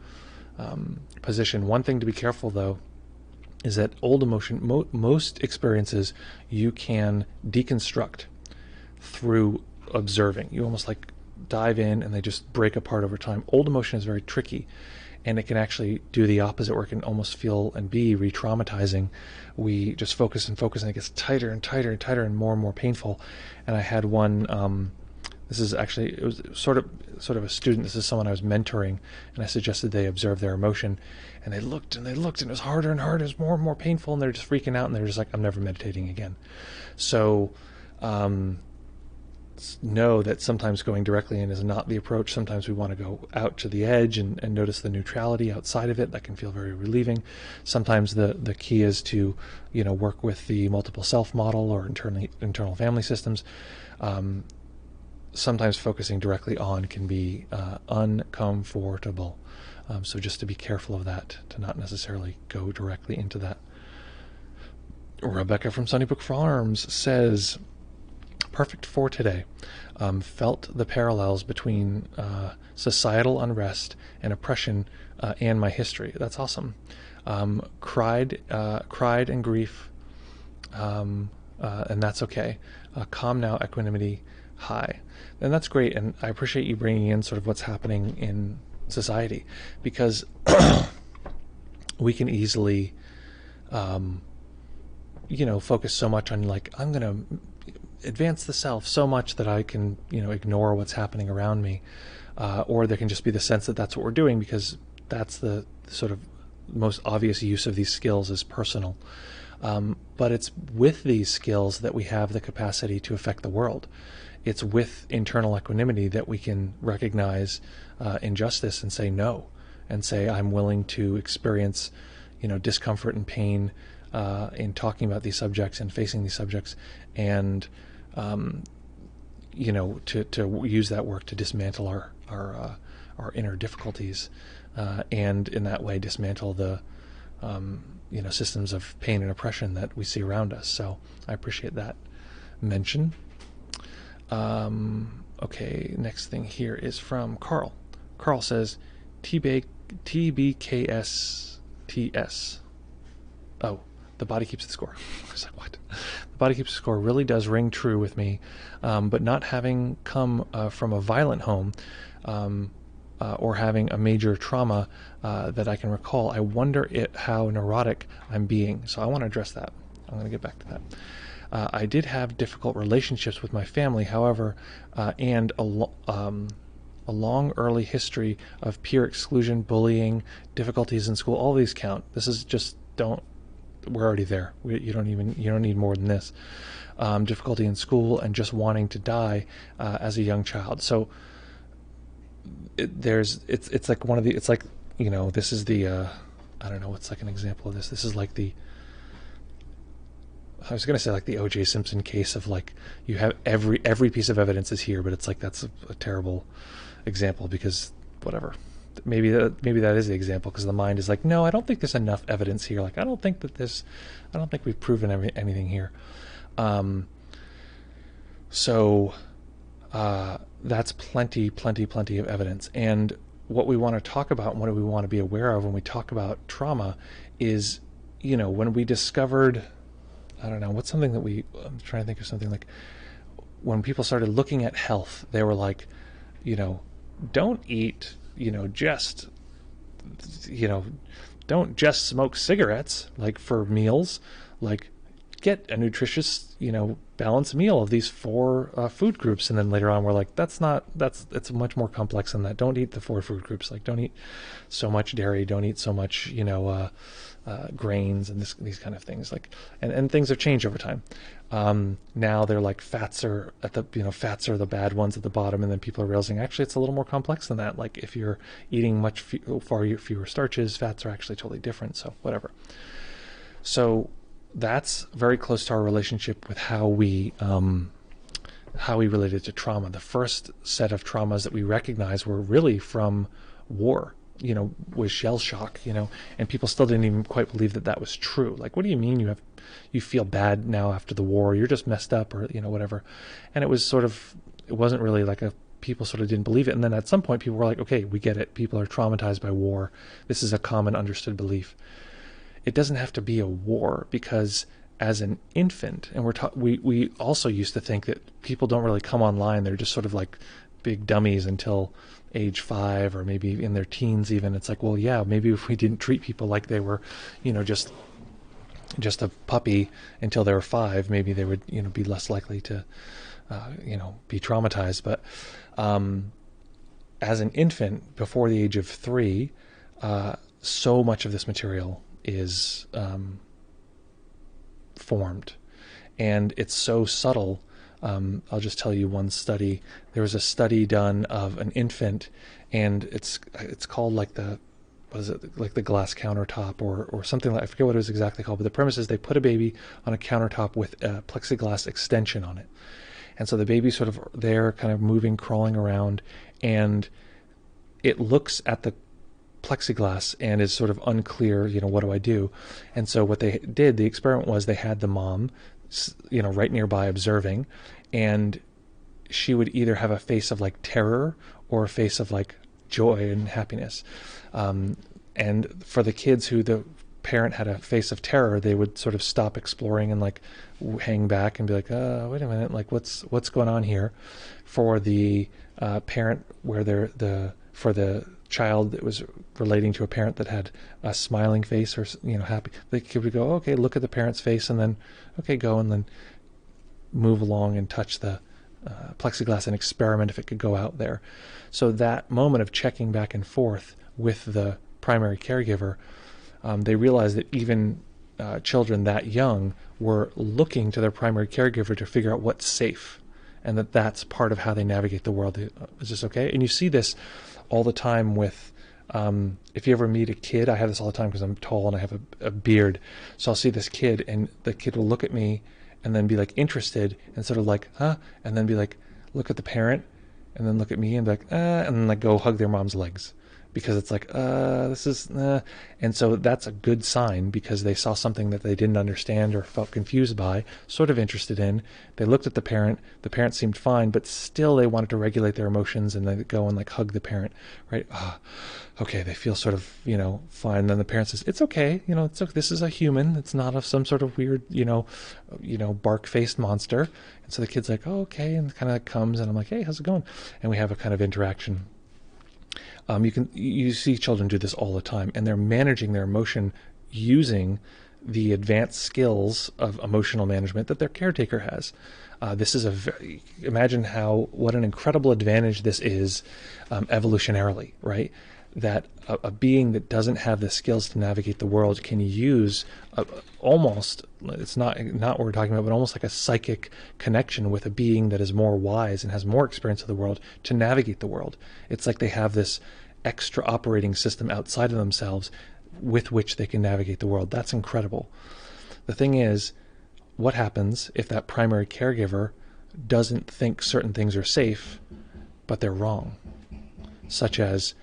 position. One thing to be careful though is that old emotion, most experiences you can deconstruct through observing. You almost like dive in and they just break apart over time. Old emotion is very tricky, and it can actually do the opposite, where it can almost feel and be re-traumatizing. We just focus and focus, and it gets tighter and tighter and tighter and more painful. And I had one, this is actually, it was sort of a student. This is someone I was mentoring, and I suggested they observe their emotion, and they looked and it was harder and harder, it was more and more painful, and they're just freaking out, and they're just like, I'm never meditating again. So know that sometimes going directly in is not the approach. Sometimes we want to go out to the edge and notice the neutrality outside of it. That can feel very relieving. Sometimes the key is to work with the multiple self model or internal family systems. Sometimes focusing directly on can be uncomfortable. So just to be careful of that, to not necessarily go directly into that. Rebecca from Sunnybrook Farms says, perfect for today. Felt the parallels between societal unrest and oppression and my history. That's awesome. Cried in grief, and that's okay. Calm now, equanimity, high. And that's great, and I appreciate you bringing in sort of what's happening in society, because we can easily focus so much on like, I'm going to advance the self so much that I can, ignore what's happening around me. Or there can just be the sense that that's what we're doing because that's the sort of most obvious use of these skills is personal. But it's with these skills that we have the capacity to affect the world. It's with internal equanimity that we can recognize injustice and say no, and say I'm willing to experience, discomfort and pain in talking about these subjects and facing these subjects, and to use that work to dismantle our inner difficulties, and in that way dismantle the systems of pain and oppression that we see around us. So I appreciate that mention. Okay, next thing here is from Carl. Carl says, TBKtS. Oh, the body keeps the score. I was like, what? The body keeps the score really does ring true with me, but not having come from a violent home or having a major trauma that I can recall, I wonder how neurotic I'm being. So I want to address that. I'm going to get back to that. I did have difficult relationships with my family, however, and a long early history of peer exclusion, bullying, difficulties in school. All these count. This is just we're already there. You don't need more than this. Difficulty in school and just wanting to die as a young child. So it's like one of the, it's like, this is the I don't know what's like an example of this. This is like I was going to say like the O.J. Simpson case of like you have every piece of evidence is here, but it's like that's a terrible example because whatever. Maybe that is the example because the mind is like, no, I don't think there's enough evidence here. Like I don't think we've proven anything here. So that's plenty of evidence. And what we want to talk about and what we want to be aware of when we talk about trauma is, when we discovered, I don't know, what's something that I'm trying to think of something like when people started looking at health, they were like, don't eat, don't don't just smoke cigarettes like for meals, like get a nutritious, balanced meal of these 4 food groups. And then later on, we're like, it's much more complex than that. Don't eat the 4 food groups. Like, don't eat so much dairy. Don't eat so much, grains and these kind of things. Like, and things have changed over time. Now they're like fats are fats are the bad ones at the bottom, and then people are realizing actually it's a little more complex than that. Like if you're eating far fewer starches, fats are actually totally different. So whatever. So that's very close to our relationship with how we related to trauma. The first set of traumas that we recognize were really from war, was shell shock, and people still didn't even quite believe that was true. Like, what do you mean you feel bad now after the war? You're just messed up, or, whatever. And it wasn't really like people sort of didn't believe it. And then at some point people were like, okay, we get it. People are traumatized by war. This is a common understood belief. It doesn't have to be a war, because as an infant, and we also used to think that people don't really come online. They're just sort of like big dummies until age 5, or maybe in their teens even. It's like, well, yeah, maybe if we didn't treat people like they were, just a puppy until they were 5, maybe they would, be less likely to, be traumatized. But as an infant, before the age of 3, so much of this material is formed, and it's so subtle. I'll just tell you one study. There was a study done of an infant, and it's called like the glass countertop or something like, I forget what it was exactly called, but the premise is they put a baby on a countertop with a plexiglass extension on it, and so the baby's sort of there, kind of moving, crawling around, and it looks at the plexiglass and is sort of unclear, what do I do? And so what they did, the experiment was they had the mom, right nearby observing, and she would either have a face of like terror or a face of like joy and happiness. And for the kids who the parent had a face of terror, they would sort of stop exploring and like hang back and be like, wait a minute, like what's going on here? For the parent where for the child that was relating to a parent that had a smiling face or happy, the kid would go, okay, look at the parent's face, and then okay, go and then move along and touch the plexiglass and experiment if it could go out there. So that moment of checking back and forth with the primary caregiver, they realized that even children that young were looking to their primary caregiver to figure out what's safe, and that's part of how they navigate the world. Is this okay? And you see this all the time with, if you ever meet a kid, I have this all the time because I'm tall and I have a beard. So I'll see this kid, and the kid will look at me and then be like interested and sort of like, huh? And then be like, look at the parent, and then look at me and be like, and then like go hug their mom's legs. Because it's like, this is, and so that's a good sign, because they saw something that they didn't understand or felt confused by, sort of interested in. They looked at the parent seemed fine, but still they wanted to regulate their emotions, and they go and like hug the parent, right? Okay, they feel sort of, fine. And then the parent says, it's okay, it's okay. This is a human. It's not of some sort of weird, bark-faced monster. And so the kid's like, oh, okay, and kind of like comes, and I'm like, hey, how's it going? And we have a kind of interaction. You see children do this all the time, and they're managing their emotion using the advanced skills of emotional management that their caretaker has. This is imagine what an incredible advantage this is, evolutionarily, right? That a being that doesn't have the skills to navigate the world can use almost, it's not what we're talking about, but almost like a psychic connection with a being that is more wise and has more experience of the world to navigate the world. It's like they have this extra operating system outside of themselves with which they can navigate the world. That's incredible. The thing is, what happens if that primary caregiver doesn't think certain things are safe, but they're wrong? Such as,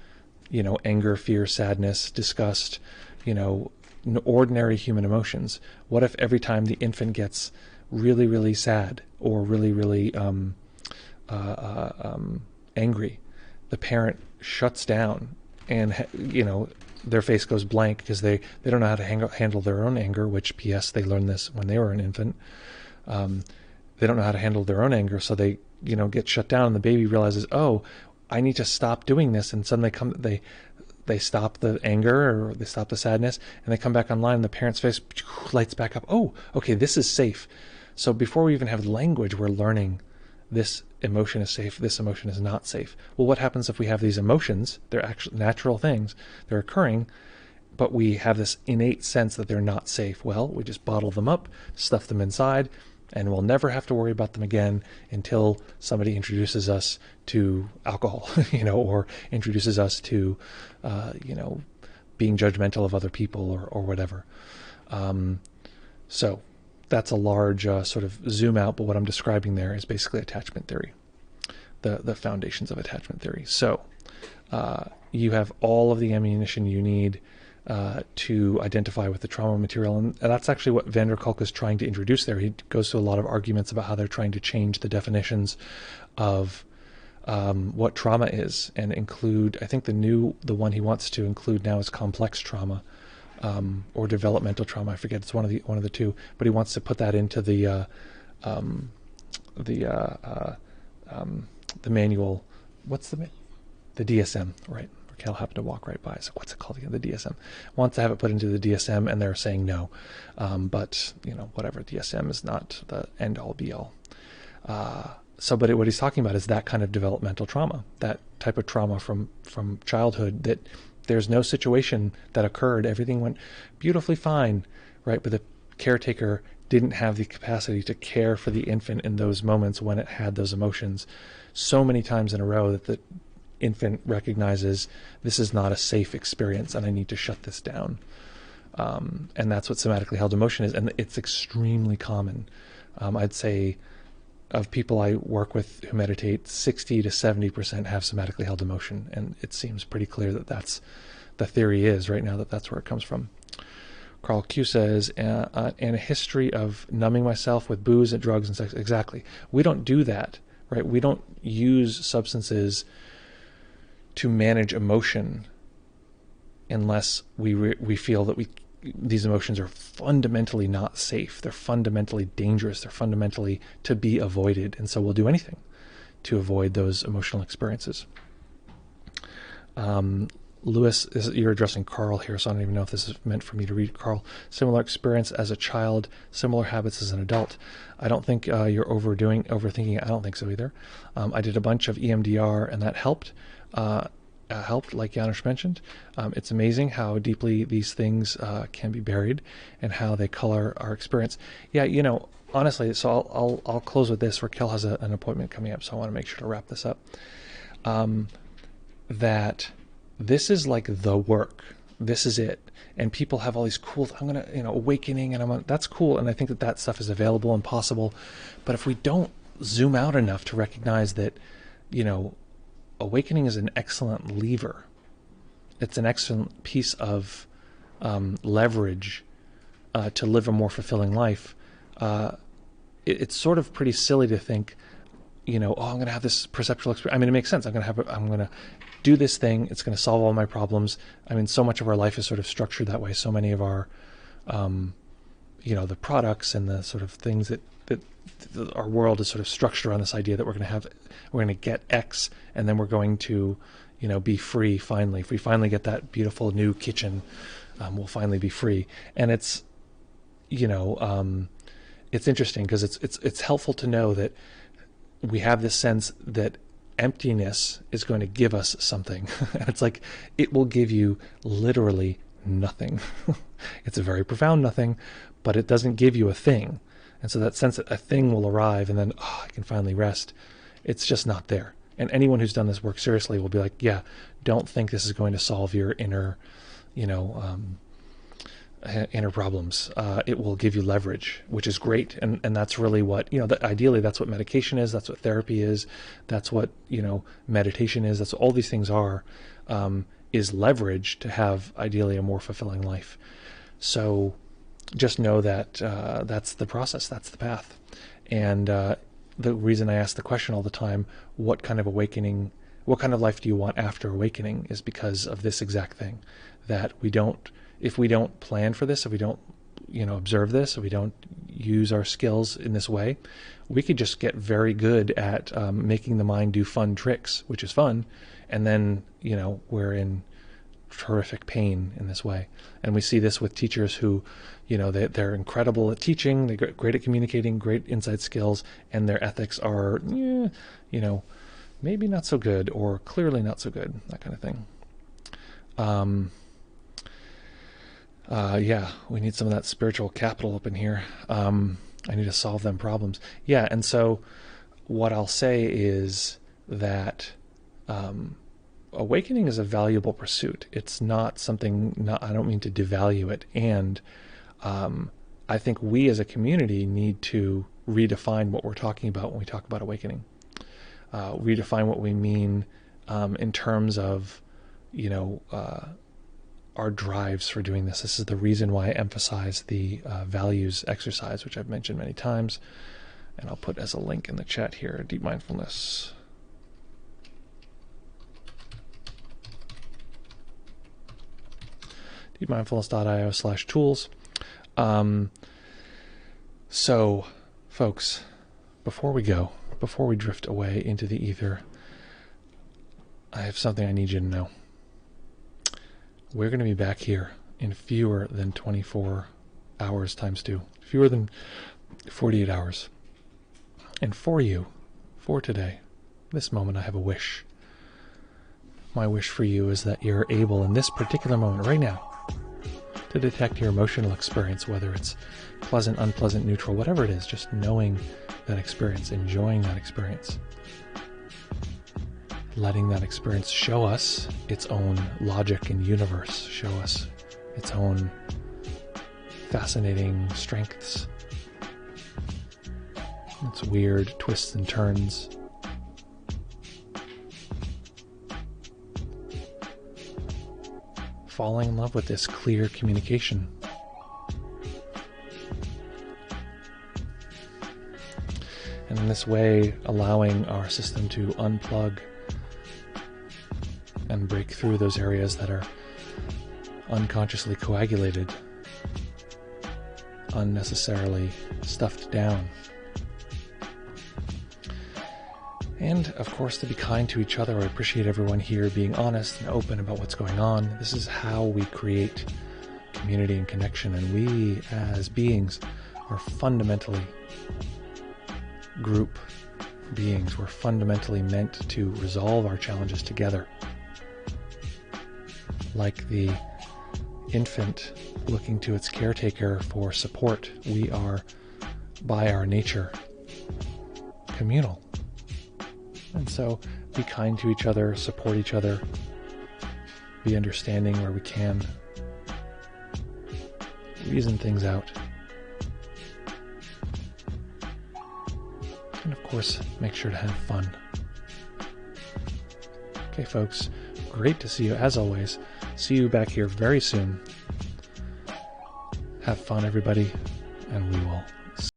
anger, fear, sadness, disgust, ordinary human emotions. What if every time the infant gets really, really sad or really, really angry, the parent shuts down and, their face goes blank because they don't know how to handle their own anger, which, P.S., they learned this when they were an infant. They don't know how to handle their own anger, so they, get shut down, and the baby realizes, oh, I need to stop doing this, and suddenly the they stop the anger or they stop the sadness, and they come back online, and the parent's face lights back up. Oh, okay, this is safe. So before we even have language, we're learning this emotion is safe, this emotion is not safe. Well, what happens if we have these emotions? They're actually natural things. They're occurring, but we have this innate sense that they're not safe. Well, we just bottle them up, stuff them inside, and we'll never have to worry about them again until somebody introduces us to alcohol, or introduces us to, being judgmental of other people or whatever. So that's a large sort of zoom out, but what I'm describing there is basically attachment theory, the foundations of attachment theory. So you have all of the ammunition you need to identify with the trauma material, and that's actually what van der Kolk is trying to introduce there. He goes through a lot of arguments about how they're trying to change the definitions of what trauma is, and include, I think the one he wants to include now is complex trauma, or developmental trauma. I forget, it's one of the two, but he wants to put that into the manual. What's the DSM, right? Cal happened to walk right by. So what's it called again? The DSM. Wants to have it put into the DSM, and they're saying no. But whatever. DSM is not the end all be all. But what he's talking about is that kind of developmental trauma, that type of trauma from childhood, that there's no situation that occurred. Everything went beautifully fine, right? But the caretaker didn't have the capacity to care for the infant in those moments when it had those emotions so many times in a row that the infant recognizes this is not a safe experience and I need to shut this down. And that's what somatically held emotion is. And it's extremely common. I'd say of people I work with who meditate, 60 to 70% have somatically held emotion. And it seems pretty clear that that's the theory is right now, that's where it comes from. Carl Q says, and a history of numbing myself with booze and drugs and sex. Exactly. We don't do that, right? We don't use substances to manage emotion unless we feel that these emotions are fundamentally not safe. They're fundamentally dangerous. They're fundamentally to be avoided. And so we'll do anything to avoid those emotional experiences. Lewis, you're addressing Carl here, so I don't even know if this is meant for me to read. Carl, similar experience as a child, similar habits as an adult. I don't think you're overthinking it. I don't think so either. I did a bunch of EMDR, and that helped. Like Janusz mentioned. It's amazing how deeply these things can be buried and how they color our experience. Yeah, honestly, so I'll close with this. Raquel has an appointment coming up, so I want to make sure to wrap this up. That this is like the work. This is it. And people have all these cool, I'm going to, awakening, and that's cool. And I think that stuff is available and possible. But if we don't zoom out enough to recognize that, awakening is an excellent lever. It's an excellent piece of leverage to live a more fulfilling life. It's sort of pretty silly to think, I'm going to have this perceptual experience. I mean, it makes sense. I'm going to do this thing. It's going to solve all my problems. I mean, so much of our life is sort of structured that way. So many of our, the products and the sort of things that our world is sort of structured around this idea that we're going to get X, and then we're going to, be free finally. If we finally get that beautiful new kitchen, we'll finally be free. And it's, it's interesting because it's helpful to know that we have this sense that emptiness is going to give us something. And it's like, it will give you literally nothing. It's a very profound nothing, but it doesn't give you a thing. And so that sense that a thing will arrive and then, I can finally rest, it's just not there. And anyone who's done this work seriously will be like, yeah, don't think this is going to solve your inner problems. It will give you leverage, which is great. And that's really what, ideally that's what medication is. That's what therapy is. That's what, meditation is. That's what all these things are, is leverage to have ideally a more fulfilling life. So just know that that's the process. That's the path. And the reason I ask the question all the time, what kind of awakening, what kind of life do you want after awakening, is because of this exact thing, that if we don't plan for this, if we don't, observe this, if we don't use our skills in this way, we could just get very good at making the mind do fun tricks, which is fun. And then, we're in horrific pain in this way. And we see this with teachers who, they're incredible at teaching, they're great at communicating, great inside skills, and their ethics are, maybe not so good, or clearly not so good, that kind of thing. We need some of that spiritual capital up in here. I need to solve them problems. Yeah, and so what I'll say is that awakening is a valuable pursuit. It's not something, I don't mean to devalue it. And I think we as a community need to redefine what we're talking about when we talk about awakening. Redefine what we mean in terms of, our drives for doing this. This is the reason why I emphasize the values exercise, which I've mentioned many times. And I'll put as a link in the chat here, Deep Mindfulness. deepmindfulness.io/tools. So, folks, before we drift away into the ether, I have something I need you to know. We're going to be back here in fewer than 24 hours times 2, fewer than 48 hours. And for you, for today, this moment, I have a wish. My wish for you is that you're able in this particular moment right now to detect your emotional experience, whether it's pleasant, unpleasant, neutral, whatever it is, just knowing that experience, enjoying that experience. Letting that experience show us its own logic and universe, show us its own fascinating strengths, its weird twists and turns. Falling in love with this clear communication. And in this way, allowing our system to unplug and break through those areas that are unconsciously coagulated, unnecessarily stuffed down. And, of course, to be kind to each other. I appreciate everyone here being honest and open about what's going on. This is how we create community and connection, and we, as beings, are fundamentally group beings. We're fundamentally meant to resolve our challenges together. Like the infant looking to its caretaker for support, we are, by our nature, communal. And so be kind to each other, support each other, be understanding where we can, reason things out. And of course, make sure to have fun. Okay, folks, great to see you as always. See you back here very soon. Have fun, everybody, and we will